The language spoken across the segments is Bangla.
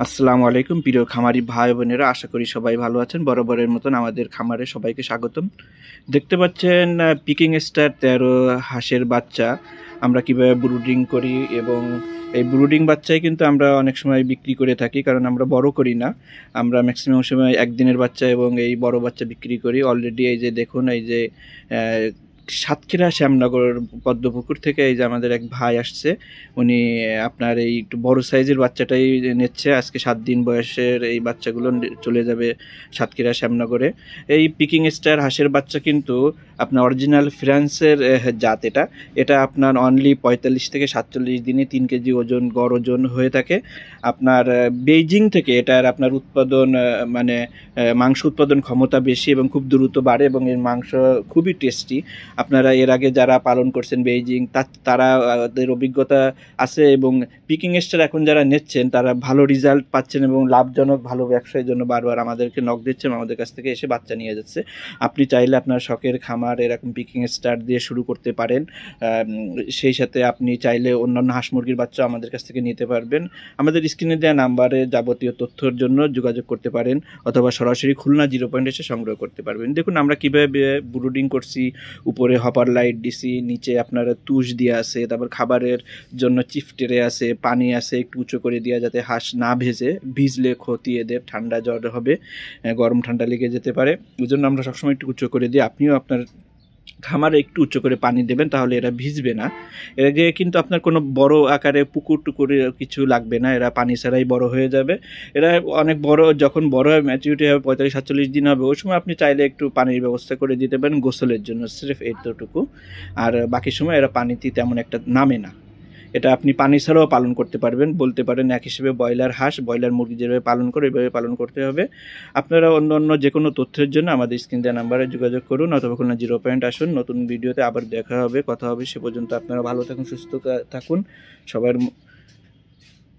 আসসালামু আলাইকুম প্রিয় খামারি ভাই বোনেরা, আশা করি সবাই ভালো আছেন। বরাবরের মতন আমাদের খামারে সবাইকে স্বাগতম। দেখতে পাচ্ছেন পিকিং স্টার 13 হাঁসের বাচ্চা আমরা কিভাবে ব্রুডিং করি, এবং এই ব্রুডিং বাচ্চাই কিন্তু আমরা অনেক সময় বিক্রি করে থাকি, কারণ আমরা বড় করি না। আমরা ম্যাক্সিমাম সময় একদিনের বাচ্চা এবং এই বড় বাচ্চা বিক্রি করি। অলরেডি এই যে দেখুন, এই যে সাতক্ষীরা শ্যামনগর পদ্মপুকুর থেকে এই যে আমাদের এক ভাই আসছে, উনি আপনার এই একটু বড় সাইজের বাচ্চাটাই নিচ্ছে। আজকে 7 দিন বয়সের এই বাচ্চাগুলো চলে যাবে সাতক্ষীরা শ্যামনগরে। এই পিকিং স্টার হাঁসের বাচ্চা কিন্তু আপনার অরিজিনাল ফ্রান্সের জাত। এটা আপনার অনলি 45 থেকে 47 দিনে 3 কেজি ওজন, গড় ওজন হয়ে থাকে। আপনার বেইজিং থেকে এটার আপনার উৎপাদন মানে মাংস উৎপাদন ক্ষমতা বেশি এবং খুব দ্রুত বাড়ে, এবং এর মাংস খুবই টেস্টি। আপনারা এর আগে যারা পালন করছেন বেইজিং, তাদের অভিজ্ঞতা আছে, এবং পিকিং স্টার এখন যারা নিচ্ছেন তারা ভালো রেজাল্ট পাচ্ছেন এবং লাভজনক ভালো ব্যবসায়ের জন্য বারবার আমাদেরকে নক দিচ্ছেন, আমাদের কাছ থেকে এসে বাচ্চা নিয়ে যাচ্ছে। আপনি চাইলে আপনার শখের খামার এরকম পিকিং স্টার দিয়ে শুরু করতে পারেন। সেই সাথে আপনি চাইলে অন্যান্য হাঁস মুরগির বাচ্চা আমাদের কাছ থেকে নিতে পারবেন। আমাদের স্ক্রিনে দেওয়া নাম্বারে যাবতীয় তথ্যের জন্য যোগাযোগ করতে পারেন, অথবা সরাসরি খুলনা 0 পয়েন্ট এসে সংগ্রহ করতে পারবেন। দেখুন আমরা কীভাবে ব্রুডিং করছি। উপরে হপার লাইট দিছি, নিচে আপনার তুষ দিয়ে আছে, তারপর খাবারের জন্য চিফটেরে আছে, পানি আছে একটু উঁচু করে দেওয়া, যাতে হাঁস না ভিজলে ক্ষতি, এদের ঠান্ডা জ্বর হবে, গরম ঠান্ডা লেগে যেতে পারে। ওই জন্য আমরা সবসময় একটু উঁচু করে দিই। আপনিও আপনার খামারে একটু উঁচু করে পানি দেবেন, তাহলে এরা ভিজবে না। এর আগে কিন্তু আপনার কোনো বড় আকারে পুকুর টুকুরে কিছু লাগবে না, এরা পানি ছাড়াই বড় হয়ে যাবে। এরা অনেক বড়, যখন বড় হয় ম্যাচুরিটি হবে 45-47 দিন হবে, ওই সময় আপনি চাইলে একটু পানির ব্যবস্থা করে দিতে পারেন গোসলের জন্য, সির্ফ এতটুকু। আর বাকি সময় এরা পানিতে তেমন একটা নামে না। এটা আপনি পানি ছাড়াও পালন করতে পারবেন, বলতে পারেন এক হিসেবে ব্রয়লার হাঁস, ব্রয়লার মুরগি যেভাবে পালন করে ওইভাবে পালন করতে হবে। আপনারা অন্য অন্য যে কোনো তথ্যের জন্য আমাদের স্ক্রিন দেওয়া নাম্বারে যোগাযোগ করুন, অথবা খুলনা 0 পয়েন্ট আসুন। নতুন ভিডিওতে আবার দেখা হবে, কথা হবে। সে পর্যন্ত আপনারা ভালো থাকুন, সুস্থ থাকুন। সবার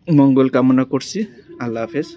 মঙ্গল কামনা করছি। আল্লাহ হাফেজ।